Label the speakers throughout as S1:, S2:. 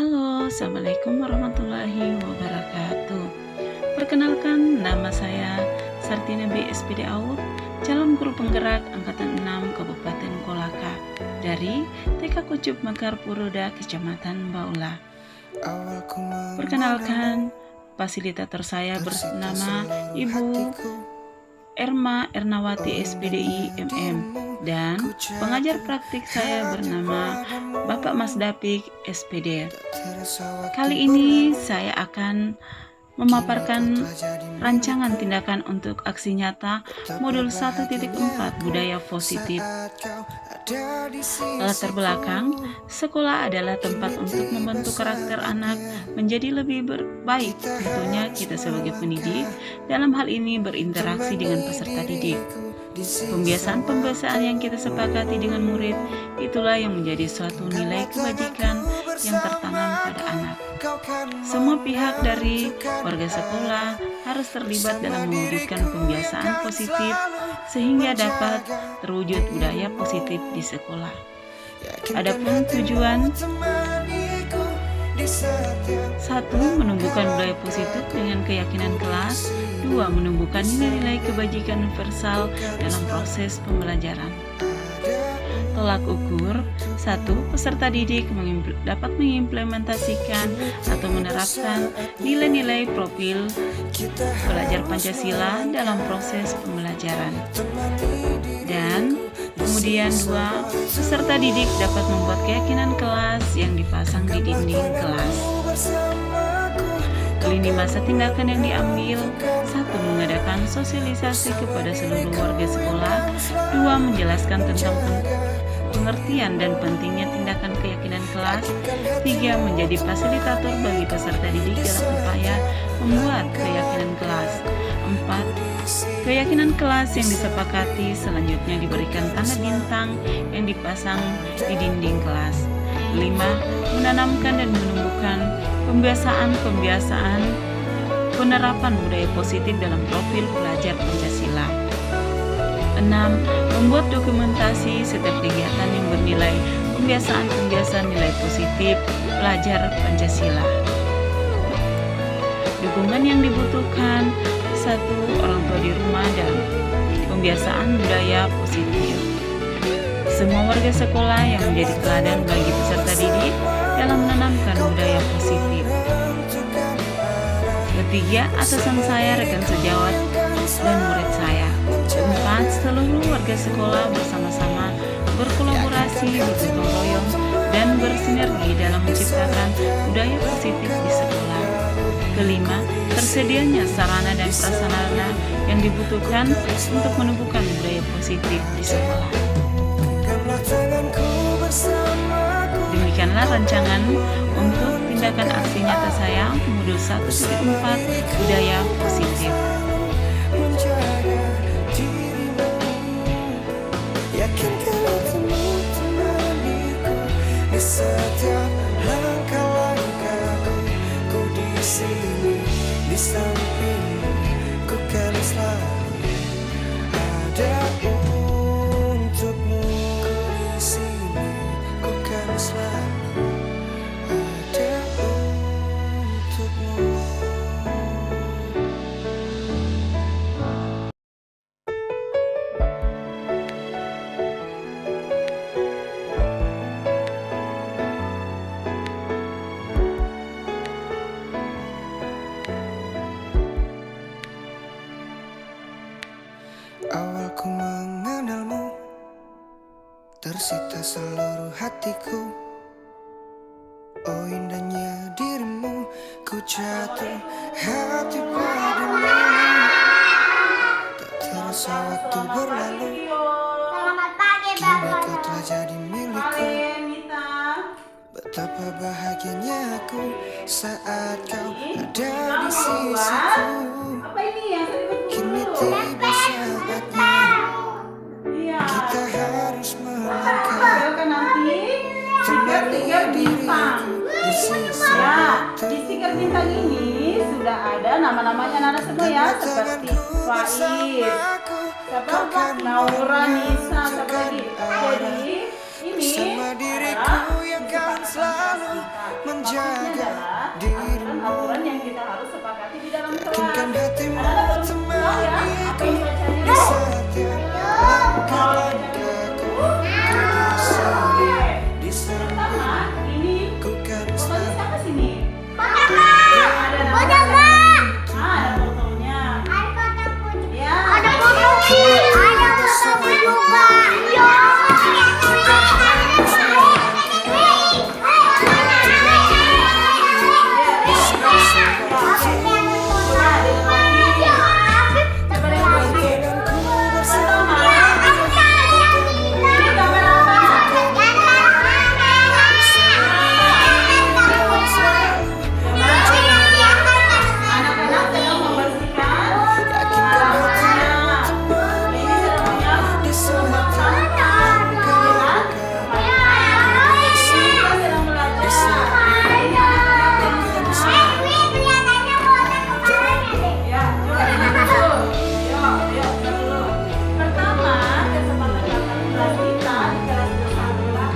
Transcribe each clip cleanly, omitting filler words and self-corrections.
S1: Halo, Assalamualaikum warahmatullahi wabarakatuh. Perkenalkan, nama saya Sartina B. SPD Aud, calon guru penggerak Angkatan 6 Kabupaten Kolaka dari TK Kucup Mekar Puruda, Kecamatan Baula. Perkenalkan, fasilitator saya bernama Ibu Erma Ernawati SPDI MM, dan pengajar praktik saya bernama Bapak Mas Dapik SPD. Kali ini saya akan memaparkan rancangan tindakan untuk aksi nyata modul 1.4 budaya positif. Latar belakang, sekolah adalah tempat untuk membentuk karakter anak menjadi lebih baik. Tentunya kita sebagai pendidik dalam hal ini berinteraksi dengan peserta didik. Pembiasaan-pembiasaan yang kita sepakati dengan murid, itulah yang menjadi suatu nilai kebajikan yang tertanam pada anak. Semua pihak dari warga sekolah harus terlibat dalam mewujudkan pembiasaan positif sehingga dapat terwujud budaya positif di sekolah. Adapun tujuan: 1. Menumbuhkan budaya positif dengan keyakinan kelas. 2. Menumbuhkan nilai-nilai kebajikan universal dalam proses pembelajaran. Tolak ukur: 1. Peserta didik dapat mengimplementasikan atau menerapkan nilai-nilai profil pelajar Pancasila dalam proses pembelajaran. Dan kemudian 2. Peserta didik dapat membuat keyakinan kelas yang dipasang di dinding kelas. Lini masa tindakan yang diambil: 1. Mengadakan sosialisasi kepada seluruh warga sekolah. 2. Menjelaskan tentang pengertian dan pentingnya tindakan keyakinan kelas. 3. Menjadi fasilitator bagi peserta didik dalam upaya membuat keyakinan kelas. 4. Keyakinan kelas yang disepakati selanjutnya diberikan tanda bintang yang dipasang di dinding kelas. 5. Menanamkan dan menumbuhkan pembiasaan penerapan budaya positif dalam profil pelajar Pancasila. 6. Membuat dokumentasi setiap kegiatan yang bernilai pembiasaan nilai positif pelajar Pancasila. Dukungan yang dibutuhkan: 1. Orang tua di rumah dan pembiasaan budaya positif. Semua warga sekolah yang menjadi teladan bagi peserta didik dalam menanamkan budaya positif. Ketiga, atasan saya, rekan sejawat, dan murid saya. 4. Seluruh warga sekolah bersama-sama berkolaborasi, bergotong royong, dan bersinergi dalam menciptakan budaya positif di sekolah. Kelima, tersedianya sarana dan prasarana yang dibutuhkan untuk menumbuhkan budaya positif di sekolah. Demikianlah rancangan untuk tindakan aksi nyata saya modul 1.4 budaya positif.
S2: Setiap langkah-langkahku, ku di sini, di sampingmu, ku kan selalu ada untukmu. Ku di sini, ku kan selalu ada untukmu. Awal ku mengenalmu, tersita seluruh hatiku. Oh indahnya dirimu, ku jatuh hati padamu. Tak terasa waktu berlalu, kini kau telah jadi milikku. Betapa bahagianya aku saat kau ada di sisiku. Kini tiba saatnya kita harus melangkah, temani diriku di sisi waktu.
S1: Di stiker bintang ini sudah ada nama-namanya anak semua ya, seperti Faiz, Naura, Nisa, siapa lagi. Jadi ini
S3: bersama diriku yang kan selalu menjaga dirimu.
S1: aturan yang kita harus sepakati di dalam kelas.
S3: Yakinkan hatimu temaniku
S1: Apa yang
S3: di setiap langkah-langkahku. Di sampingmu
S1: ini
S3: ku kan
S1: fotonya
S3: selalu
S1: siapa sini?
S2: Ada fotonya.
S1: Ada fotonya. Ya.
S2: Ada fotonya juga.
S1: Anak-anak sedang membersihkan. Ini sedang menyiapkan. Kita sedang belajar. Ya, coba ini dulu. Yuk, dulu. Pertama, kesempatan kakak kelas kita di kelas bersama ini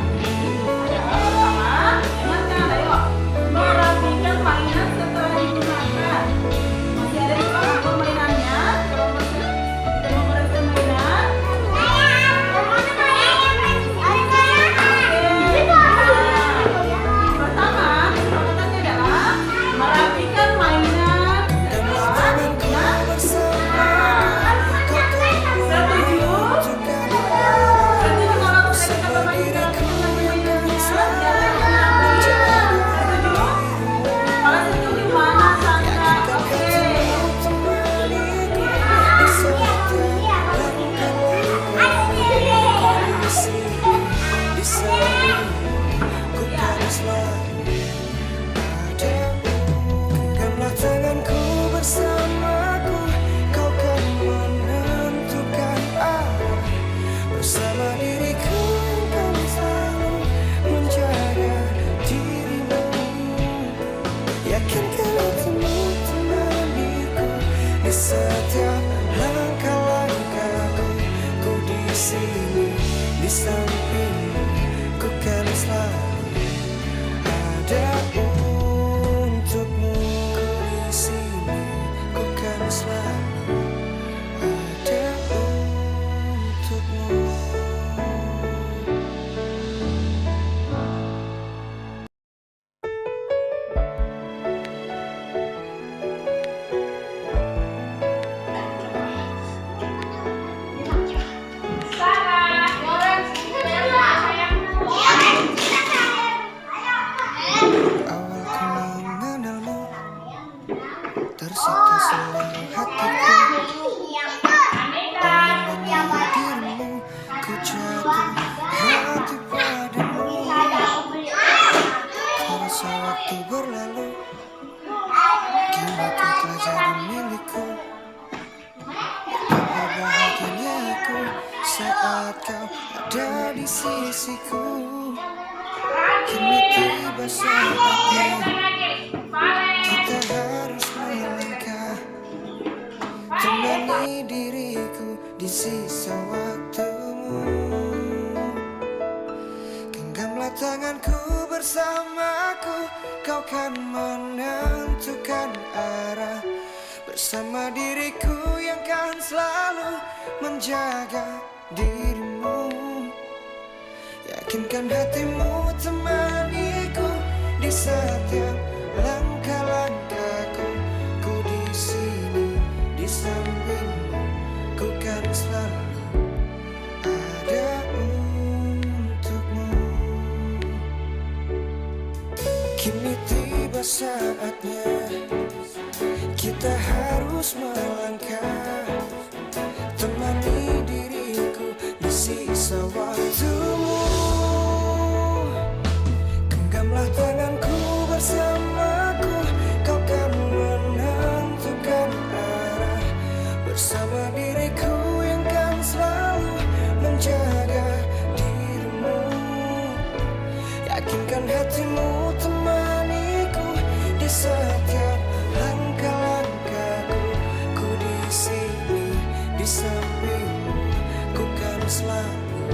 S1: adalah pertama, ingatkan, ayo merapikan mainan setelah digunakan. Masih ada di bawah permainannya. Kalau masih tidak membereskan mainan, pertama, kesempatannya adalah merapikan mainan setelah digunakan. Setuju? Setuju kalau kita berbagi dalam mainan-mainannya? Setuju? Kalau setuju mana Sandra? Oke.
S3: Genggamlah tanganku bersamaku, kau kan menentukan arah. Bersama diriku kan selalu menjaga dirimu. Yakinkan hatimu temaniku di setiap langkah-langkahku. Ku di sini di sampingmu, ku kan selalu ada untukmu. Ku di sini, ku kan selalu ada untukmu. Awal ku mengenalmu, tersita selalu hatiku. Dengan dirimu, ku jatuh hati padamu. Terasa waktu berlalu, kini kau telah jadi milikku. Betapa bahagianya aku saat kau ada di sisiku. Kini tiba saatnya kita harus melangkah. Temani diriku di sisa waktumu. Genggamlah tanganku bersamaku, kau kan menentukan arah. Bersama diriku yang kan selalu menjaga dirimu. Yakinkan hatimu temaniku di setiap langkah-langkahku. Ku di sini di sampingmu, ku kan selalu ada untukmu. Kini tiba saatnya kita harus melangkah. Temani diriku di sisa waktumu. Genggamlah tanganku bersamaku, kau kan menentukan arah. Bersama diriku yang kan selalu menjaga dirimu. Yakinkan hatimu temaniku di setiap langkah-langkahku. Ku di sini di sampingmu, ku kan selalu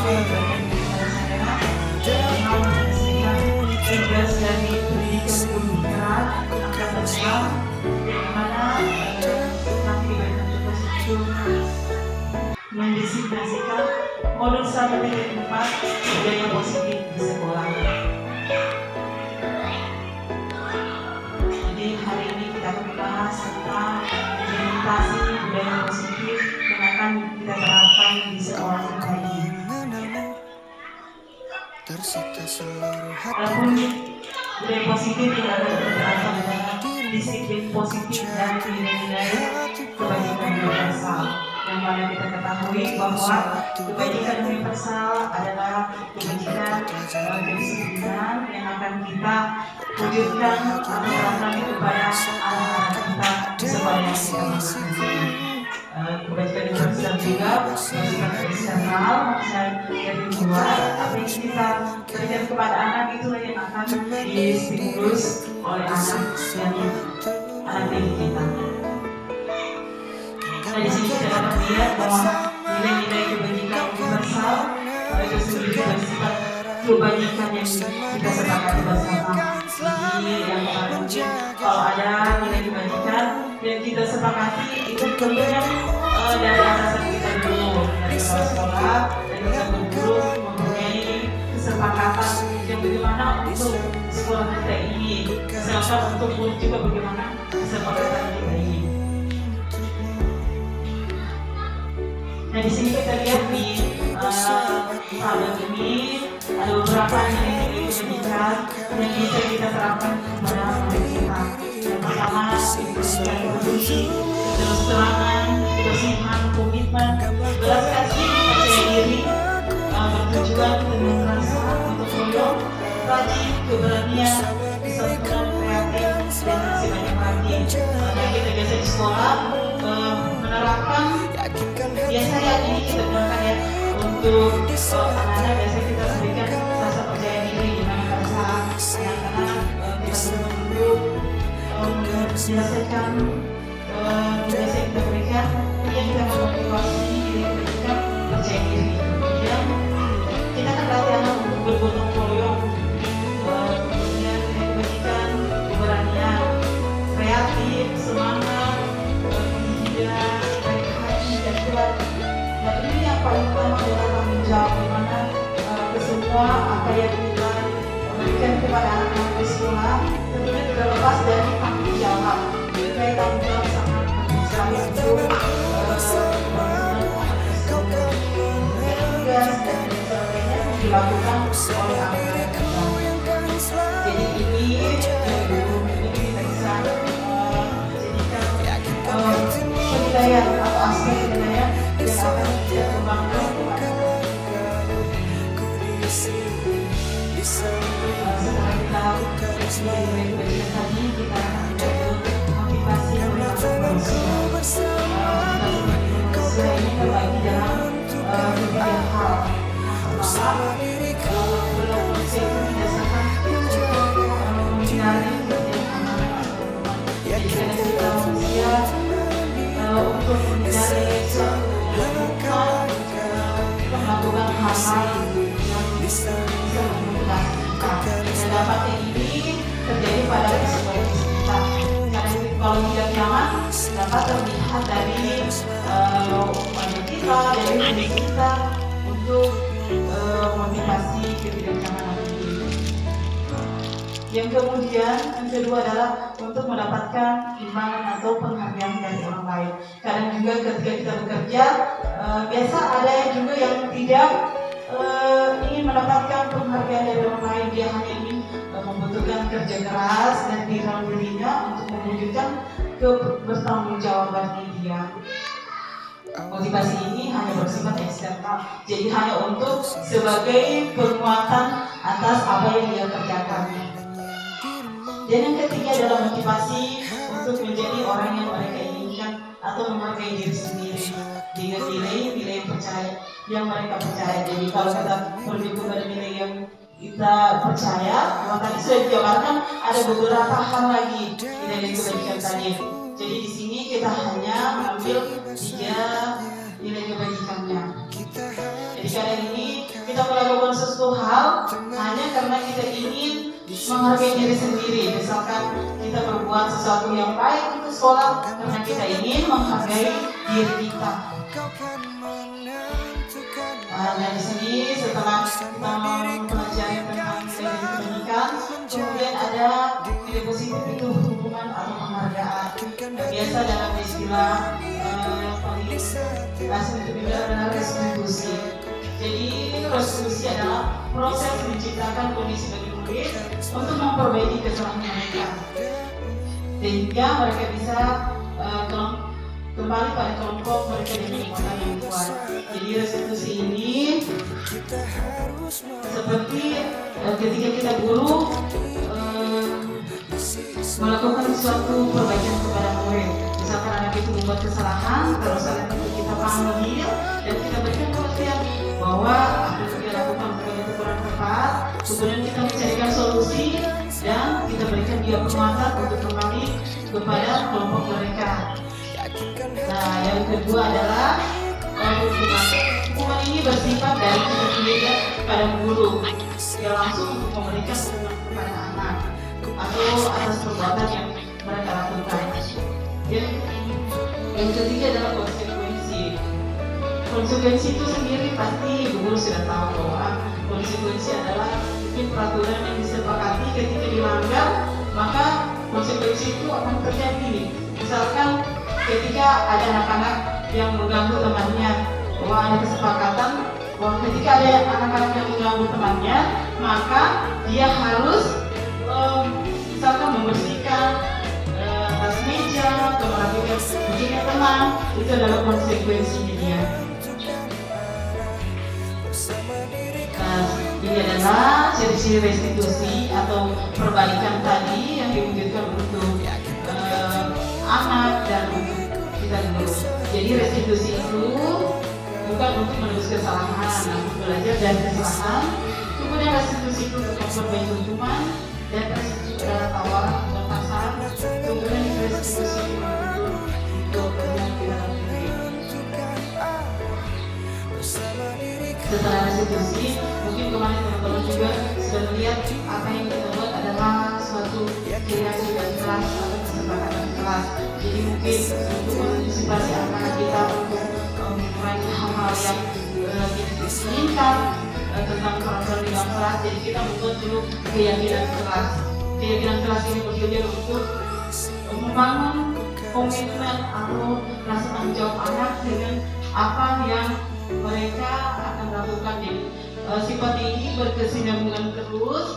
S1: yang diberikan kepada saya, dengan memberikan tugas dari pendidikan pemikiran akan tentang bagaimana nanti diberikan tugas itu mendisiplinasikan modul 1.4 budaya positif di sekolah. Jadi hari ini kita akan membahas tentang implementasi budaya positif yang akan kita terapkan di sekolah kita ini.
S3: Tersita seluruh hati.
S1: Adapun budaya positif yang akan kita terapkan adalah disiplin positif dan nilai-nilai kebajikan universal. Yang mana kita ketahui bahwa kebajikan universal adalah kebajikan kedisiplinan yang akan kita wujudkan atau terapkan kepada anak-anak kita di sekolah yang kita masuk. Kebajikan universal juga kebajikan eksternal, maksudnya dari luar, apa yang kita berikan kepada anak itulah yang akan distimulus oleh anak didik kita. Nah, di sini kita dapat melihat bahwa nilai-nilai kebajikan universal itu sendiri bersifat kebajikan yang kita sepakati bersama. Jadi yang mungkin kalau ada nilai kebajikan yang kita sepakati itu tentunya dari atasan kita dulu, dari kepala sekolah, dan kita berguru mempunyai kesepakatan yang bagaimana untuk sekolah kita ini, sedangkan untuk guru juga bagaimana kesepakatan kita ini. Nah, di sini kita lihat di tabel ini ada beberapa nilai-nilai kebajikan yang bisa kita terapkan kepada anak kita. Yang pertama, yang berbunyi terus terangan, kebersihan, komitmen, belas kasih, percaya diri, bertujuan, penuh rasa, untuk menolong, rajin, keberanian, kesempurnaan, kreatif, dan masih banyak lagi. Karena kita biasa di sekolah menerapkan biasanya ini kita gunakan ya untuk anak-anak biasanya kita berikan rasa percaya diri di mana pada saat anak-anak kita dulu menyelesaikan tugas yang kita berikan, yang kita memotivasi diri kita percaya diri. Kemudian kita akan latih anak untuk bergotong royong, kemudian kebajikan, keberanian, kreatif, semangat, kemudian dan ini yang paling utama adalah tanggung jawab, di mana semua apa yang kita berikan kepada anak-anak di sekolah tentunya tidak lepas dari tanggung jawab. Jadi tanggung jawab sangat penting sekali untuk tugas dan sebagainya dilakukan oleh anak-anak kita. Jadi ini kita bisa jadikan penilaian atau aspek penilaian yang akan kita kembangkan kepada setelah kita menjadi bagian tadi, kita akan motivasi manusia. Manusia ini terbagi dalam beberapa hal. Pertama, belum manusia itu didasarkan untuk menghindari terjadi amanah. Jadi kita manusia untuk menghindari melakukan hal-hal yang bisa memudahkan kita. Dan dampaknya ini terjadi pada psikologis kita. Karena kalau tidak nyaman dapat terlihat dari wajah kita, dari diri kita untuk motivasi ketidaknyamanan ini. Yang kemudian yang kedua adalah untuk mendapatkan imbalan atau penghargaan dari orang lain. Kadang juga ketika kita bekerja, biasa ada juga yang tidak ingin mendapatkan penghargaan dari orang lain. Dia hanya ingin membutuhkan kerja keras dan di dalam dirinya untuk mewujudkan kebertanggungjawaban dia. Motivasi ini hanya bersifat eksternal, jadi hanya untuk sebagai penguatan atas apa yang dia kerjakan. Dan yang ketiga adalah motivasi untuk menjadi orang yang mereka inginkan atau menghargai diri sendiri dengan nilai-nilai percaya yang mereka percaya. Jadi kalau kita merujuk kepada nilai yang kita percaya, maka tadi sudah dijabarkan ada beberapa hal lagi nilai kebajikan tadi. Jadi di sini kita hanya mengambil 3 nilai kebajikannya. Jadi kali ini karena kita ingin menghargai diri sendiri. Misalkan kita berbuat sesuatu yang baik untuk sekolah karena kita ingin menghargai diri kita. Nah, di sini setelah kita mempelajari tentang nilai pendidikan, kemudian ada nilai positif itu hubungan atau penghargaan. Biasa dalam istilah yang paling langsung itu dibilang adalah restitusi. Jadi restitusi adalah proses menciptakan kondisi bagi murid untuk memperbaiki kesalahan mereka, sehingga mereka bisa kembali pada kelompok mereka dengan ingatan yang kuat. Jadi restitusi ini seperti ketika kita guru melakukan suatu perbaikan kepada murid. Misalkan anak itu membuat kesalahan, kalau salah itu kita panggil dan kita berikan pengertian bahwa apa yang dia lakukan bukan itu kurang tepat. Kemudian kita mencarikan solusi dan kita berikan dia penguatan untuk kembali kepada kelompok mereka. Nah, yang kedua adalah hukuman. Hukuman ini bersifat dari kita sendiri pada guru, dia langsung untuk memberikan hukuman kepada anak atau atas perbuatan yang mereka lakukan. Yang ketiga adalah konsekuensi. Konsekuensi itu sendiri pasti guru sudah tahu bahwa konsekuensi adalah mungkin peraturan yang disepakati ketika dilanggar, maka konsekuensi itu akan terjadi. Misalkan ketika ada anak-anak yang mengganggu temannya, bahwa ada kesepakatan bahwa ketika ada anak-anak yang mengganggu temannya, maka dia harus misalkan membersihkan atas meja atau melakukan ujian teman. Itu adalah konsekuensinya dia. Nah, ini adalah ciri-ciri restitusi atau perbaikan tadi yang diwujudkan untuk anak dan untuk kita guru. Jadi restitusi itu bukan untuk menebus kesalahan, namun belajar dari kesalahan. Kemudian restitusi itu untuk memperbaiki hukuman dan restitusi adalah tawaran untuk pasar. Kemudian restitusi untuk penampilan diri. Setelah restitusi, mungkin kemarin teman-teman juga sudah melihat apa yang kita buat adalah suatu kreasi dari kelas atau kesepakatan kelas. Jadi mungkin untuk mengantisipasi anak-anak kita untuk mengurangi hal-hal yang kita inginkan tentang peraturan di dalam kelas. Jadi kita membuat dulu keyakinan kelas. Keyakinan kelas ini bertujuan untuk membangun komitmen atau rasa tanggung jawab anak dengan apa yang mereka akan lakukan. Jadi sifat ini berkesinambungan terus.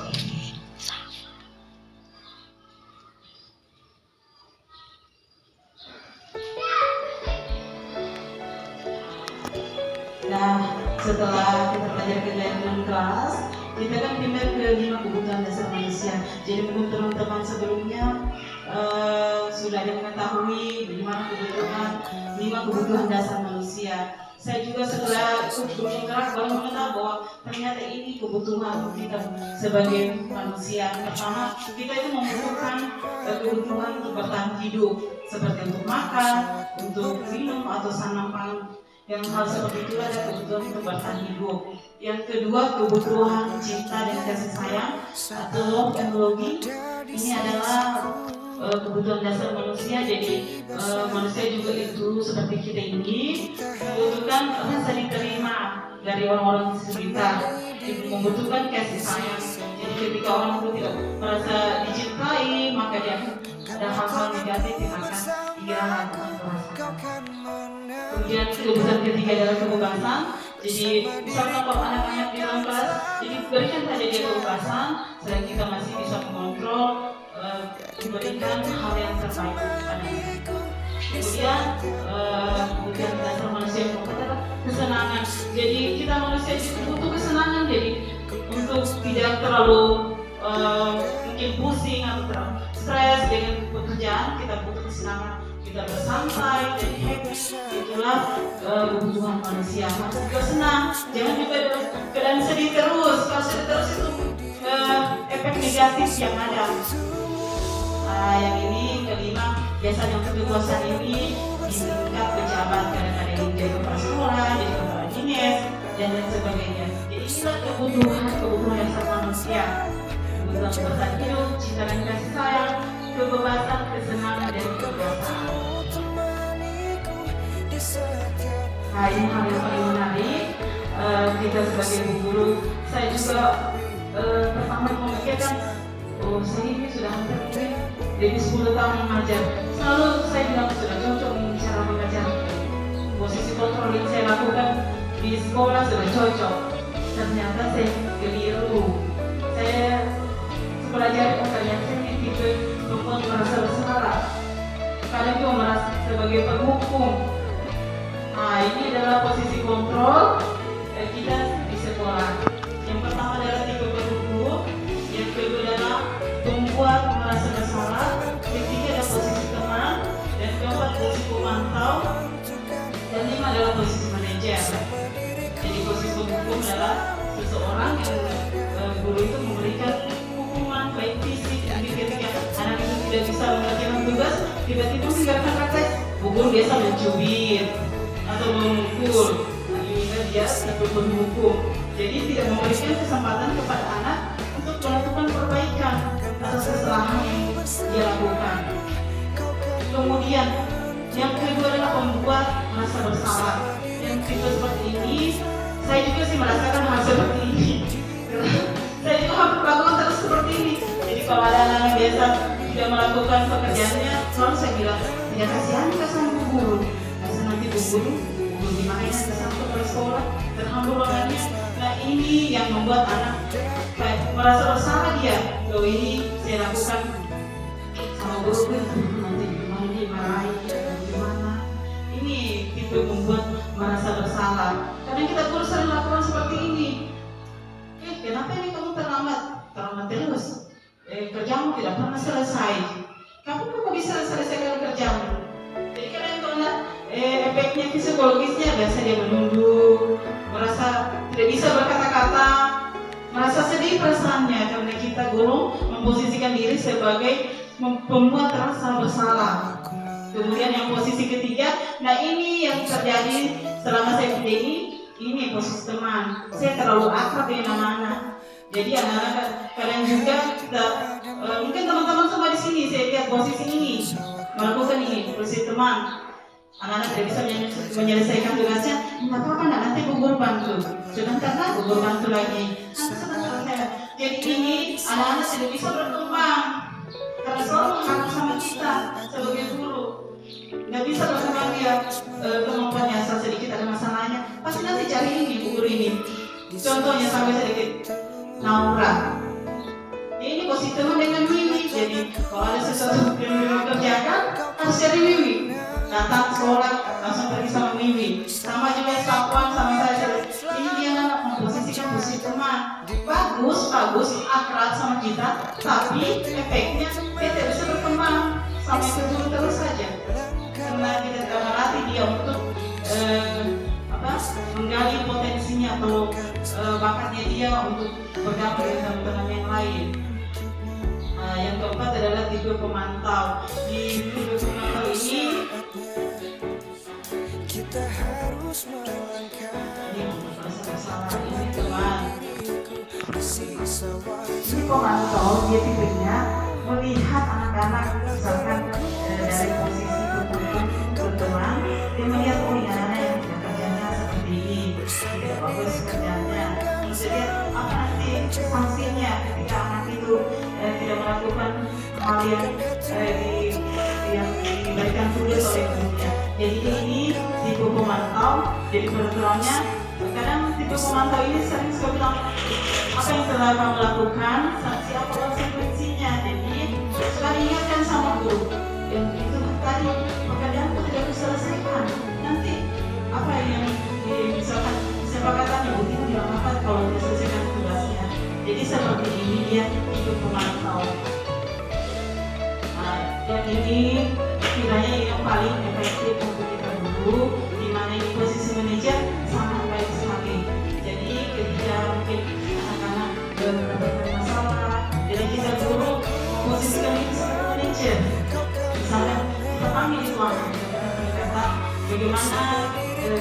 S1: Nah, setelah kita belajar kegiatan kelas, kita kan pindah ke 5 kebutuhan dasar manusia. Jadi menurut teman-teman sebelumnya sudah ada mengetahui bagaimana 5 kebutuhan dasar manusia. Saya juga setelah bergerak baru mengenal bahwa ternyata ini kebutuhan kita sebagai manusia. Pertama, kita itu membutuhkan kebutuhan untuk bertahan hidup, seperti untuk makan, untuk minum atau sandang pangan. Yang hal seperti itu ada kebutuhan untuk bertahan hidup. Yang kedua, kebutuhan cinta dan kasih sayang atau love and longing. Ini adalah kebutuhan dasar manusia. Jadi manusia juga itu seperti kita ini membutuhkan rasa diterima dari orang-orang di sekitar, membutuhkan kasih sayang. Jadi ketika orang itu tidak merasa dicintai, maka dia ada hal-hal negatif yang akan dia rasakan. Kemudian kebutuhan ketiga adalah kebebasan. Jadi misalnya kalau anak-anak di dalam kelas, jadi berikan saja dia kebebasan, sehingga kita masih bisa mengontrol, memberikan hal yang terbaik kepadanya. Kemudian dasar manusia yang keempat adalah kesenangan. Jadi kita manusia itu butuh kesenangan. Jadi untuk tidak terlalu mungkin pusing atau terlalu stres dengan pekerjaan, kita butuh kesenangan. Kita bersantai dan happy, itulah kebutuhan manusia. Harus juga senang, jangan juga dalam keadaan sedih terus. Kalau sedih terus itu efek negatif yang ada. Yang ini kelima, biasanya untuk kekuasaan ini di tingkat pejabat, kadang-kadang jadi kepala sekolah, jadi kepala dinas, dan lain sebagainya. Jadi inilah kebutuhan dasar manusia, kebutuhan bertahan hidup, cinta dan kasih sayang, kebebasan, kesenangan dan kebiasaan. Nah, ini hal yang paling menarik. Kita sebagai guru, saya juga pertama memikirkan, saya ini sudah hampir dari 10 tahun mengajar. Selalu saya bilang sudah cocok dengan cara mengajar. Posisi kontrol yang saya lakukan di sekolah sudah cocok. Ternyata saya keliru. Saya pelajari ternyata saya tipe membuat merasa bersalah. Kadang juga merasa sebagai penghukum. Nah, ini adalah posisi kontrol kita di sekolah. Yang pertama adalah tipe penghukum, yang kedua adalah membuat merasa bersalah, ketiga adalah posisi teman, dan keempat posisi pemantau, dan lima adalah posisi manajer. Jadi posisi penghukum adalah seseorang yang guru itu memberikan hukuman baik fisik, jadi ketika anak itu tidak bisa mengerjakan tugas, tiba-tiba meninggalkan praktek, guru biasa mencubit atau memukul. Dia tipe penghukum, jadi tidak memberikan kesempatan kepada anak untuk melakukan perbaikan atas kesalahan yang dia lakukan. Kemudian yang kedua adalah membuat merasa bersalah. Yang tipe seperti ini, saya juga sih merasakan hal seperti ini. Saya juga hampir melakukan terus seperti ini. Jadi kalau ada anak yang biasa tidak melakukan pekerjaannya, selalu saya bilang, tidak kasihan sama bu guru. Karena nanti bu guru dimarahin sama kepala sekolah, terhambur ruangannya. Nah, ini yang membuat anak merasa bersalah dia. Loh, ini saya lakukan sama guru, nanti gimana dimarahin, gimana. Ini tipe membuat merasa bersalah. Karena kita guru sering lakukan seperti ini. Kenapa ini kamu terlambat terus? Kerjamu tidak pernah selesai. Kamu kok bisa selesaikan kerjamu? Jadi kadang kalau efeknya psikologisnya biasa dia menunduk, merasa tidak bisa berkata-kata, merasa sedih perasaannya karena kita guru memposisikan diri sebagai pembuat rasa bersalah. Kemudian yang posisi ketiga, nah ini yang terjadi selama saya ini posisi teman. Saya terlalu akrab dengan anak-anak. Jadi anak-anak kadang juga kita, mungkin teman-teman semua di sini saya lihat posisi ini melakukan ini posisi teman. Anak-anak tidak bisa menyelesaikan tugasnya, nggak apa-apa, nanti gugur bantu. Sebentar lah gugur bantu lagi. Jadi ini anak-anak tidak bisa berkembang karena selalu mengaku sama kita sebagai guru. Nggak bisa berkembang dia kemampuannya asal sedikit ada masalahnya. Pasti nanti cari ini guru ini. Contohnya sampai sedikit Naura. Ini posisi teman dengan Wiwi. Jadi kalau ada sesuatu yang Wiwi kerjakan harus cari Wiwi. Datang sekolah langsung pergi sama Wiwi. Sama juga Sapuan sama saya. Ini dia anak memposisikan posisi teman. Bagus, akrab sama kita, tapi efeknya dia tidak bisa berkembang sama itu dulu terus saja. Karena kita tidak melatih dia untuk menggali potensinya atau bakatnya dia untuk bergabung dengan teman-teman yang lain. Yang keempat adalah tipe pemantau. Di tipe pemantau ini
S3: kita harus melangkah.
S1: Ini teman. Ini pemantau dia tipenya melihat anak-anak misalkan dari posisi teman, dia melihat anak-anak yang kerjanya seperti ini, tidak bagus kerjanya. Jadi apa nanti sanksinya ketika anak itu tidak melakukan hal yang diberikan tugas oleh gurunya. Jadi ini tipe pemantau. Jadi peraturannya kadang tipe pemantau ini sering suka bilang apa yang telah kamu lakukan, sanksi apa konsekuensinya. Jadi suka diingatkan sama guru yang itu tadi pekerjaanku tidak bisa selesaikan. Nanti apa yang misalkan kesepakatannya itu tidak apa kalau dia selesaikan tugasnya. Jadi seperti ini dia tipe pemantau. Dan ini kiranya yang paling efektif untuk kita guru, di mana ini posisi manajer sangat baik sekali. Jadi ketika mungkin anak-anak mendapatkan masalah, jadi kita guru memposisikan ini sebagai manajer. Misalnya kita panggil di ruangan, kita kata bagaimana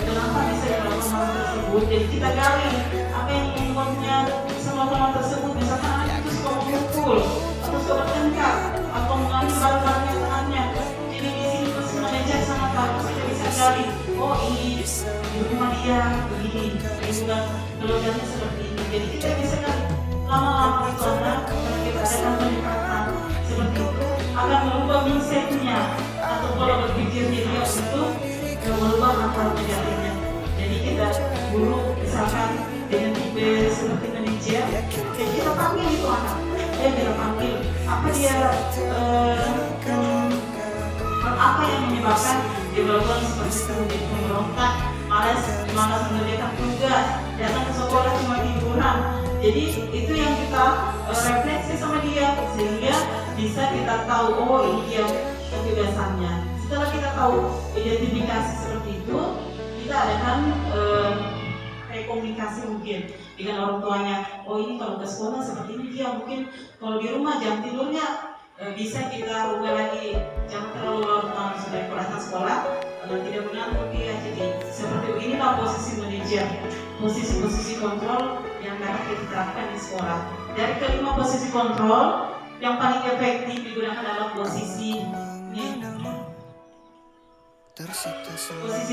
S1: kenapa bisa dilakukan hal tersebut. Jadi kita gali apa yang menyebabnya semua hal tersebut. Misalkan anak itu suka memukul atau suka bertengkar atau mengambil barang-barangnya tangannya. Jadi di sini pasti manajer sama bagus kita bisa gali, oh ini di rumah dia begini, ini juga keluarganya seperti ini. Jadi kita bisa gali lama-lama itu anak karena kita adakan pendekatan seperti itu akan merubah mindsetnya atau pola berpikirnya dia untuk merubah hal negatifnya. Jadi kita guru misalkan dengan tipe seperti manajer, jadi kita panggil itu anak, kita panggil apa dia apa yang menyebabkan dia melakukan seperti itu, jadi memberontak, malas mengerjakan tugas, datang ke sekolah cuma tiduran. Jadi itu yang kita refleksi sama dia sehingga bisa kita tahu, oh ini dia kebiasaannya. Setelah kita tahu identifikasi seperti itu, kita adakan komunikasi mungkin dengan orang tuanya. Oh ini kalau ke sekolah seperti ini dia, mungkin kalau di rumah jam tidurnya bisa kita ubah lagi, jangan terlalu larut malam supaya perasaan sekolah tidak mengantuk dia. Jadi seperti inilah posisi manajer, posisi kontrol yang dapat kita terapkan di sekolah. Dari kelima posisi kontrol yang paling efektif digunakan dalam posisi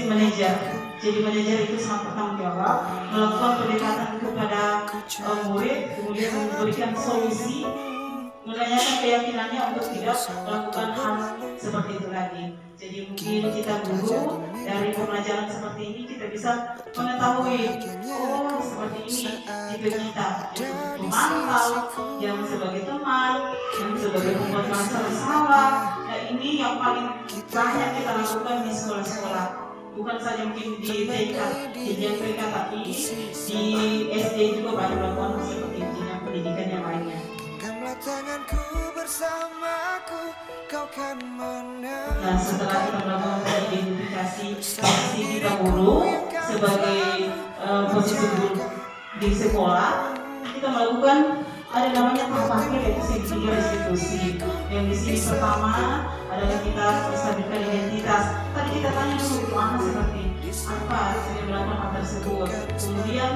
S1: manajer. Jadi manajer itu sangat bertanggung jawab melakukan pendekatan kepada murid, kemudian memberikan solusi, menanyakan keyakinannya untuk tidak melakukan hal seperti itu lagi. Jadi mungkin kita guru dari pembelajaran seperti ini kita bisa mengetahui, oh seperti ini tipe kita, yang memantau, yang sebagai teman, yang sebagai pembuat merasa bersalah. Nah ini yang paling banyak kita lakukan di sekolah-sekolah, bukan saja mungkin di TK, TK, tapi di SD juga banyak melakukan seperti jenjang pendidikan yang lainnya.
S3: Tanganku bersamaku, kau kan menang.
S1: Nah setelah kita melakukan identifikasi posisi kita guru sebagai posisi guru di sekolah, kita melakukan ada namanya tampaknya yaitu segitiga restitusi. Yang di sini pertama adalah kita stabilkan identitas. Tadi kita tanya dulu itu anak seperti apa sehingga melakukan hal tersebut. Kemudian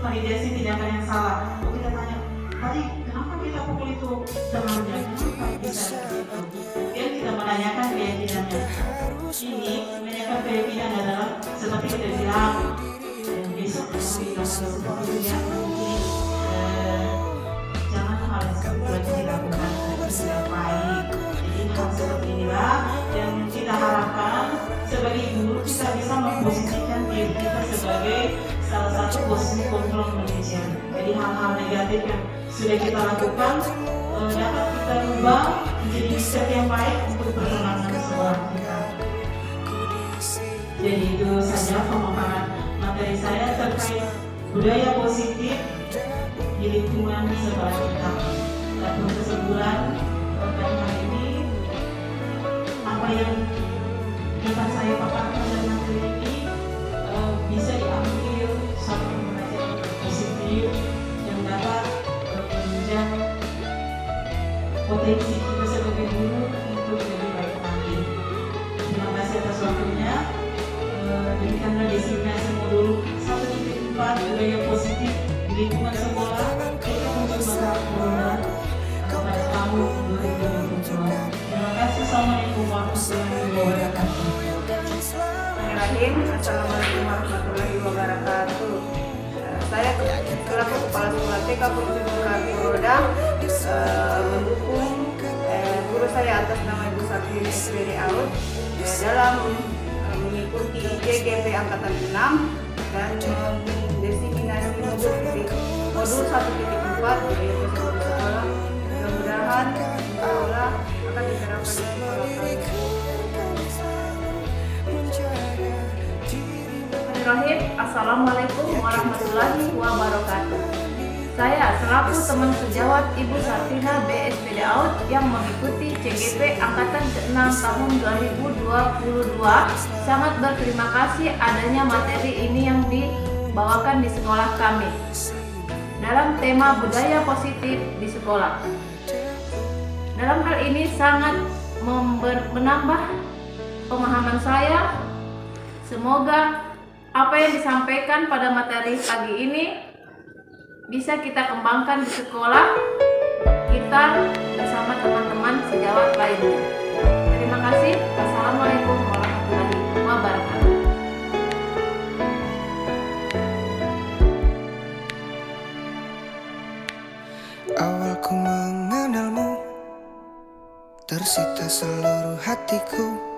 S1: validasi tindakan yang salah. Kita tanya tadi kenapa kita pukul itu temannya, kenapa bisa seperti itu. Kemudian kita menanyakan keyakinannya. Ini menanyakan keyakinan adalah seperti kita bilang besok kita seperti itu ya, jangan hal seperti itu dilakukan, itu tidak baik. Jadi hal seperti inilah yang kita harapkan sebagai guru kita bisa memposisikan diri kita sebagai salah satu posisi kontrol manajer. Jadi hal-hal negatif yang sudah kita lakukan dapat kita ubah menjadi mindset yang baik untuk perkembangan sekolah kita. Jadi itu saja pemaparan materi saya terkait budaya positif di lingkungan sekolah kita. Dan untuk kesimpulan pada hari ini, apa yang dapat saya paparkan dalam materi ini bisa diambil satu pembelajaran positif yang dapat menunjang potensi kita sebagai guru untuk lebih baik lagi. Terima kasih atas waktunya. Demikianlah designasi modul 1.4 budaya positif di lingkungan sekolah untuk Corona pada tahun 2022. Terima kasih. Assalamualaikum warahmatullahi wabarakatuh.
S4: Assalamualaikum warahmatullahi wabarakatuh. Saya selaku Kepala Sekolah TK Provinsi Kaki Roda mendukung guru saya atas nama Ibu Sartina SPD Out dalam mengikuti JGP Angkatan 6 dan designasi modul 1.4 budaya positif sekolah. Mudah-mudahan sekolah akan diterapkan di sekolah kami. Assalamualaikum warahmatullahi wabarakatuh. Saya selaku teman sejawat Ibu Sartina BSPD Out yang mengikuti CGP Angkatan ke-6 tahun 2022 sangat berterima kasih adanya materi ini yang dibawakan di sekolah kami dalam tema budaya positif di sekolah. Dalam hal ini sangat menambah pemahaman saya. Semoga apa yang disampaikan pada materi pagi ini bisa kita kembangkan di sekolah kita bersama teman-teman sejawat lainnya. Terima kasih. Wassalamualaikum warahmatullahi wabarakatuh.
S3: Awal ku mengenalmu, tersita seluruh hatiku.